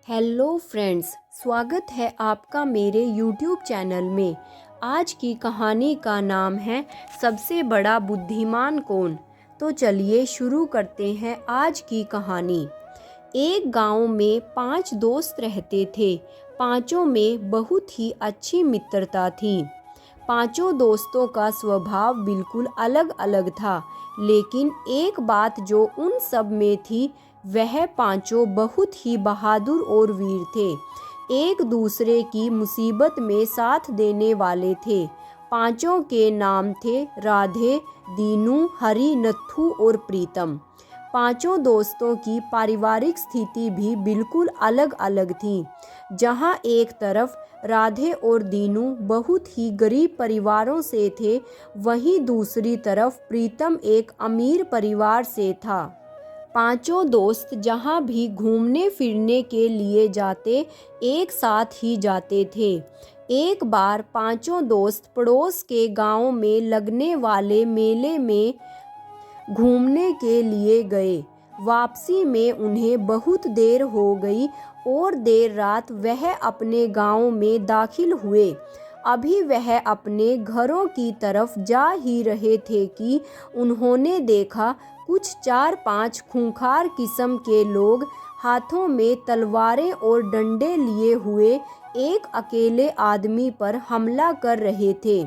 Hello friends, स्वागत है आपका मेरे YouTube चैनल में। आज की कहानी का नाम है सबसे बड़ा बुद्धिमान कौन। तो चलिए शुरू करते हैं आज की कहानी। एक गांव में 5 दोस्त रहते थे। पांचों में बहुत ही अच्छी मित्रता थी। पांचों दोस्तों का स्वभाव बिल्कुल अलग अलग था, लेकिन एक बात जो उन सब में थी, वह पांचों बहुत ही बहादुर और वीर थे। एक दूसरे की मुसीबत में साथ देने वाले थे। पांचों के नाम थे राधे, दीनू, हरी, नत्थू और प्रीतम। पांचों दोस्तों की पारिवारिक स्थिति भी बिल्कुल अलग अलग थी। जहां एक तरफ राधे और दीनू बहुत ही गरीब परिवारों से थे, वहीं दूसरी तरफ प्रीतम एक अमीर परिवार से था। पांचों दोस्त जहां भी घूमने फिरने के लिए जाते, एक साथ ही जाते थे। एक बार पांचों दोस्त पड़ोस के गांव में लगने वाले मेले में घूमने के लिए गए। वापसी में उन्हें बहुत देर हो गई और देर रात वह अपने गांव में दाखिल हुए। अभी वह अपने घरों की तरफ जा ही रहे थे कि उन्होंने देखा कुछ 4-5 खूंखार किस्म के लोग हाथों में तलवारें और डंडे लिए हुए एक अकेले आदमी पर हमला कर रहे थे।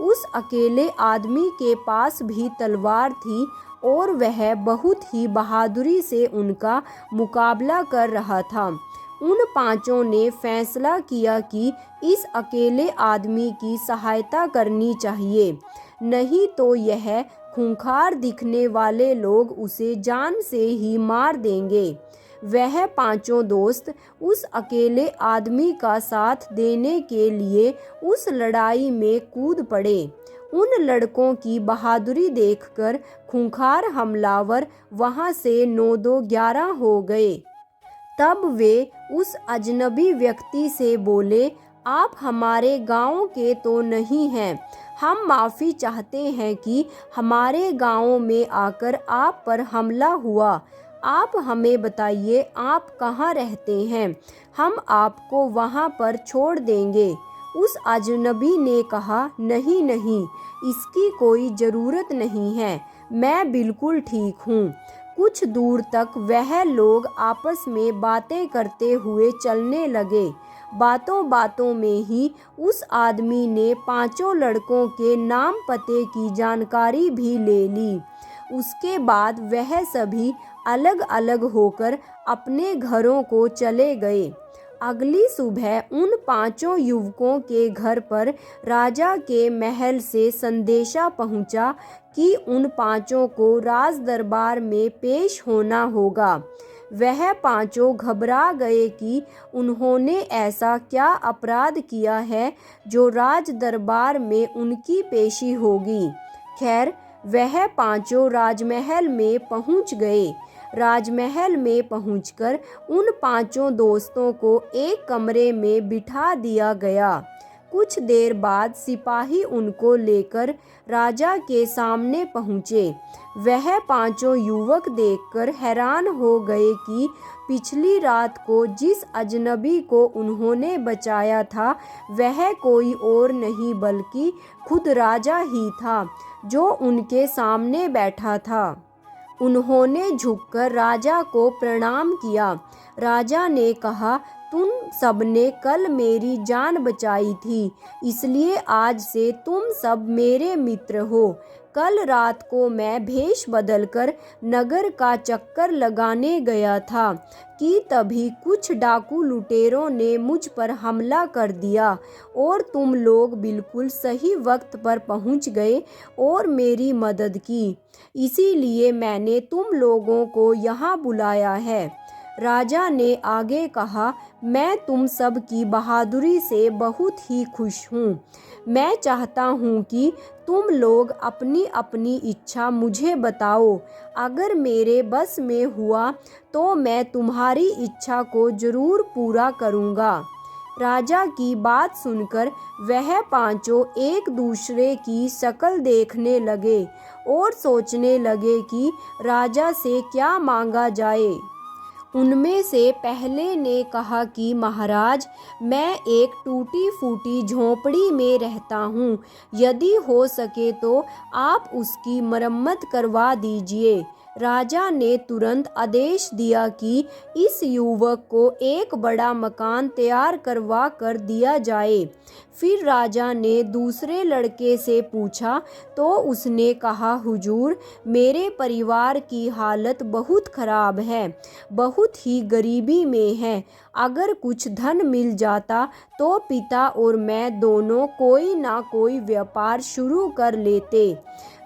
उस अकेले आदमी के पास भी तलवार थी और वह बहुत ही बहादुरी से उनका मुकाबला कर रहा था। उन पांचों ने फैसला किया कि इस अकेले आदमी की सहायता करनी चाहिए, नहीं तो यह खूंखार दिखने वाले लोग उसे जान से ही मार देंगे। वह पांचों दोस्त उस अकेले आदमी का साथ देने के लिए उस लड़ाई में कूद पड़े। उन लड़कों की बहादुरी देखकर खूंखार हमलावर वहां से 9-2-11 हो गए। तब वे उस अजनबी व्यक्ति से बोले, आप हमारे गांव के तो नहीं हैं। हम माफ़ी चाहते हैं कि हमारे गांव में आकर आप पर हमला हुआ। आप हमें बताइए आप कहाँ रहते हैं, हम आपको वहाँ पर छोड़ देंगे। उस अजनबी ने कहा, नहीं नहीं, इसकी कोई ज़रूरत नहीं है, मैं बिल्कुल ठीक हूँ। कुछ दूर तक वह लोग आपस में बातें करते हुए चलने लगे। बातों बातों में ही उस आदमी ने पांचों लड़कों के नाम पते की जानकारी भी ले ली। उसके बाद वह सभी अलग अलग होकर अपने घरों को चले गए। अगली सुबह उन पांचों युवकों के घर पर राजा के महल से संदेशा पहुंचा कि उन पांचों को राज दरबार में पेश होना होगा। वह पांचों घबरा गए कि उन्होंने ऐसा क्या अपराध किया है जो राज दरबार में उनकी पेशी होगी। खैर, वह पांचों राजमहल में पहुंच गए। राजमहल में पहुंचकर उन पांचों दोस्तों को एक कमरे में बिठा दिया गया। कुछ देर बाद सिपाही उनको लेकर राजा के सामने पहुंचे। वह पांचों युवक देखकर हैरान हो गए कि पिछली रात को जिस अजनबी को उन्होंने बचाया था, वह कोई और नहीं बल्कि खुद राजा ही था, जो उनके सामने बैठा था। उन्होंने झुककर राजा को प्रणाम किया। राजा ने कहा, तुम सबने कल मेरी जान बचाई थी, इसलिए आज से तुम सब मेरे मित्र हो। कल रात को मैं भेष बदलकर नगर का चक्कर लगाने गया था कि तभी कुछ डाकू लुटेरों ने मुझ पर हमला कर दिया और तुम लोग बिल्कुल सही वक्त पर पहुंच गए और मेरी मदद की। इसीलिए मैंने तुम लोगों को यहाँ बुलाया है। राजा ने आगे कहा, मैं तुम सब की बहादुरी से बहुत ही खुश हूँ। मैं चाहता हूँ कि तुम लोग अपनी अपनी इच्छा मुझे बताओ। अगर मेरे बस में हुआ तो मैं तुम्हारी इच्छा को जरूर पूरा करूँगा। राजा की बात सुनकर वह पांचों एक दूसरे की शक्ल देखने लगे और सोचने लगे कि राजा से क्या मांगा जाए। उनमें से पहले ने कहा कि महाराज, मैं एक टूटी फूटी झोंपड़ी में रहता हूँ, यदि हो सके तो आप उसकी मरम्मत करवा दीजिए। राजा ने तुरंत आदेश दिया कि इस युवक को एक बड़ा मकान तैयार करवा कर दिया जाए। फिर राजा ने दूसरे लड़के से पूछा तो उसने कहा, हुजूर, मेरे परिवार की हालत बहुत खराब है, बहुत ही गरीबी में है। अगर कुछ धन मिल जाता तो पिता और मैं दोनों कोई ना कोई व्यापार शुरू कर लेते।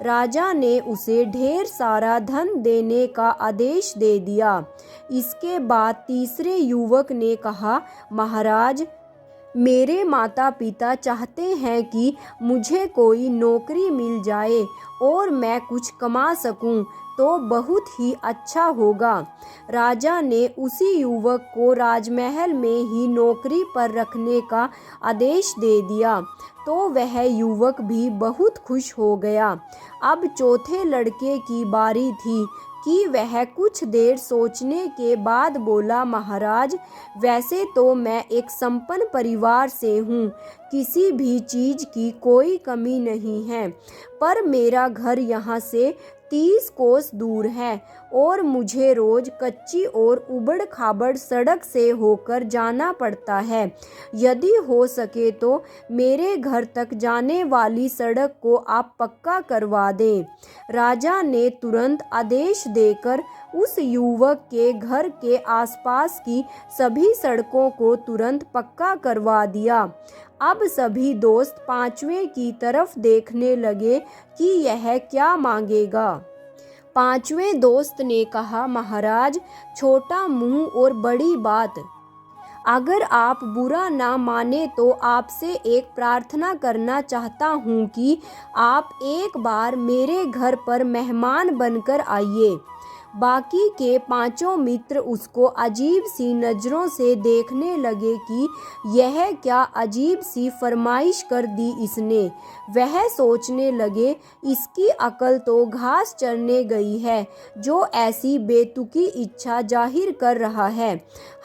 राजा ने उसे ढेर सारा धन देने का आदेश दे दिया। इसके बाद तीसरे युवक ने कहा, महाराज, मेरे माता पिता चाहते हैं कि मुझे कोई नौकरी मिल जाए और मैं कुछ कमा सकूं तो बहुत ही अच्छा होगा। राजा ने उसी युवक को राजमहल में ही नौकरी पर रखने का आदेश दे दिया तो वह युवक भी बहुत खुश हो गया। अब चौथे लड़के की बारी थी कि वह कुछ देर सोचने के बाद बोला, महाराज, वैसे तो मैं एक संपन्न परिवार से हूँ, किसी भी चीज़ की कोई कमी नहीं है, पर मेरा घर यहाँ से 30 कोस दूर है और मुझे रोज कच्ची और उबड़ खाबड़ सड़क से होकर जाना पड़ता है। यदि हो सके तो मेरे घर तक जाने वाली सड़क को आप पक्का करवा दें। राजा ने तुरंत आदेश देकर उस युवक के घर के आसपास की सभी सड़कों को तुरंत पक्का करवा दिया। अब सभी दोस्त पांचवें की तरफ देखने लगे कि यह क्या मांगेगा। पांचवें दोस्त ने कहा, महाराज, छोटा मुंह और बड़ी बात। अगर आप बुरा ना माने तो आपसे एक प्रार्थना करना चाहता हूँ कि आप एक बार मेरे घर पर मेहमान बनकर आइए। बाकी के पांचों मित्र उसको अजीब सी नज़रों से देखने लगे कि यह क्या अजीब सी फरमाइश कर दी इसने। वह सोचने लगे, इसकी अकल तो घास चरने गई है जो ऐसी बेतुकी इच्छा जाहिर कर रहा है।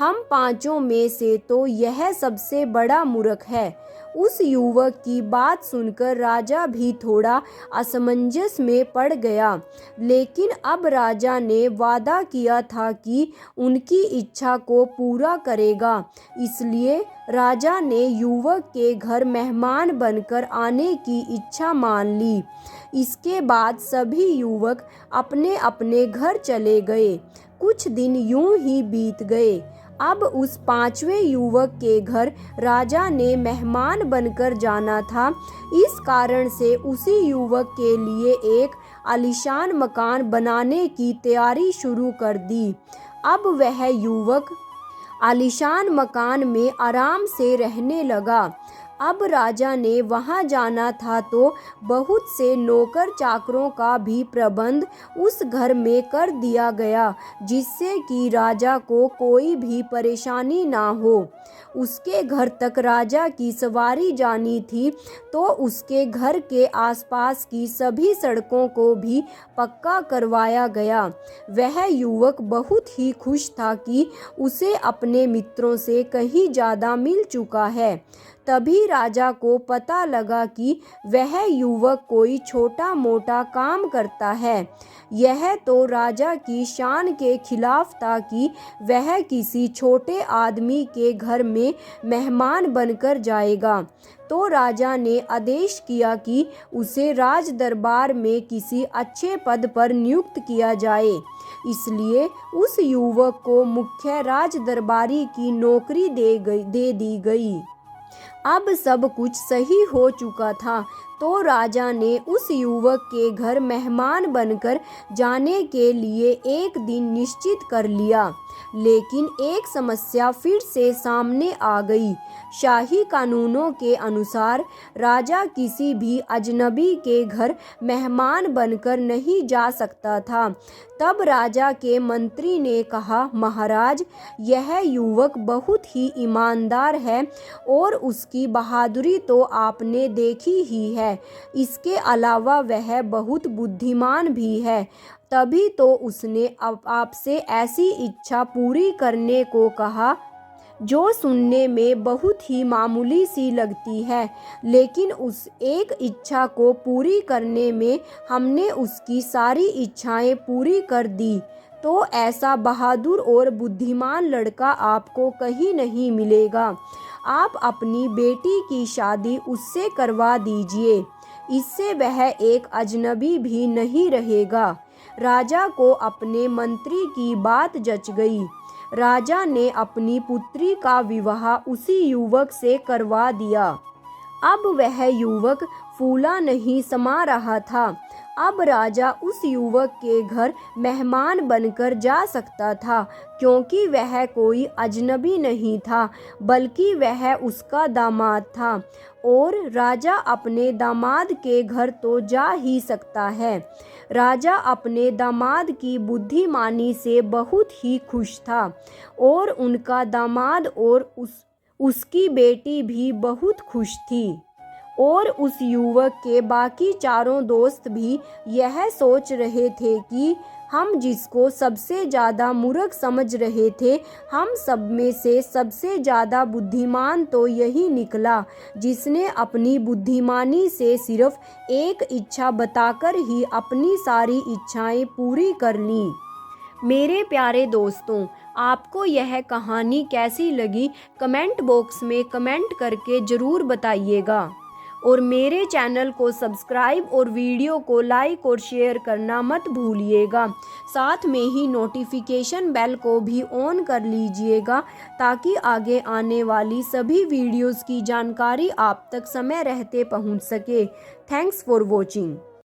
हम पांचों में से तो यह सबसे बड़ा मूर्ख है। उस युवक की बात सुनकर राजा भी थोड़ा असमंजस में पड़ गया, लेकिन अब राजा ने वादा किया था कि उनकी इच्छा को पूरा करेगा, इसलिए राजा ने युवक के घर मेहमान बनकर आने की इच्छा मान ली। इसके बाद सभी युवक अपने अपने घर चले गए। कुछ दिन यूं ही बीत गए। अब उस पांचवें युवक के घर राजा ने मेहमान बनकर जाना था। इस कारण से उसी युवक के लिए एक आलीशान मकान बनाने की तैयारी शुरू कर दी। अब वह युवक आलीशान मकान में आराम से रहने लगा। अब राजा ने वहां जाना था तो बहुत से नौकर चाकरों का भी प्रबंध उस घर में कर दिया गया, जिससे कि राजा को कोई भी परेशानी ना हो। उसके घर तक राजा की सवारी जानी थी तो उसके घर के आसपास की सभी सड़कों को भी पक्का करवाया गया। वह युवक बहुत ही खुश था कि उसे अपने मित्रों से कहीं ज़्यादा मिल चुका है। तभी राजा को पता लगा कि वह युवक कोई छोटा मोटा काम करता है। यह तो राजा की शान के खिलाफ था कि वह किसी छोटे आदमी के घर में मेहमान बनकर जाएगा। तो राजा ने आदेश किया कि उसे राज दरबार में किसी अच्छे पद पर नियुक्त किया जाए। इसलिए उस युवक को मुख्य राज दरबारी की नौकरी दे दी गई। अब सब कुछ सही हो चुका था तो राजा ने उस युवक के घर मेहमान बनकर जाने के लिए एक दिन निश्चित कर लिया। लेकिन एक समस्या फिर से सामने आ गई। शाही कानूनों के अनुसार राजा किसी भी अजनबी के घर मेहमान बनकर नहीं जा सकता था। तब राजा के मंत्री ने कहा, महाराज, यह युवक बहुत ही ईमानदार है और उसकी बहादुरी तो आपने देखी ही है। इसके अलावा वह बहुत बुद्धिमान भी है। तभी तो उसने आपसे ऐसी इच्छा पूरी करने को कहा जो सुनने में बहुत ही मामूली सी लगती है, लेकिन उस एक इच्छा को पूरी करने में हमने उसकी सारी इच्छाएं पूरी कर दी। तो ऐसा बहादुर और बुद्धिमान लड़का आपको कहीं नहीं मिलेगा। आप अपनी बेटी की शादी उससे करवा दीजिए, इससे वह एक अजनबी भी नहीं रहेगा। राजा को अपने मंत्री की बात जच गई। राजा ने अपनी पुत्री का विवाह उसी युवक से करवा दिया। अब वह युवक फूला नहीं समा रहा था। अब राजा उस युवक के घर मेहमान बनकर जा सकता था, क्योंकि वह कोई अजनबी नहीं था, बल्कि वह उसका दामाद था। और राजा अपने दामाद के घर तो जा ही सकता है। राजा अपने दामाद की बुद्धिमानी से बहुत ही खुश था, और उनका दामाद और उसकी बेटी भी बहुत खुश थी। और उस युवक के बाकी चारों दोस्त भी यह सोच रहे थे कि हम जिसको सबसे ज़्यादा मूर्ख समझ रहे थे, हम सब में से सबसे ज़्यादा बुद्धिमान तो यही निकला, जिसने अपनी बुद्धिमानी से सिर्फ एक इच्छा बताकर ही अपनी सारी इच्छाएं पूरी कर लीं। मेरे प्यारे दोस्तों, आपको यह कहानी कैसी लगी कमेंट बॉक्स में कमेंट करके ज़रूर बताइएगा। और मेरे चैनल को सब्सक्राइब और वीडियो को लाइक और शेयर करना मत भूलिएगा। साथ में ही नोटिफिकेशन बेल को भी ऑन कर लीजिएगा, ताकि आगे आने वाली सभी वीडियोस की जानकारी आप तक समय रहते पहुंच सके। Thanks for watching.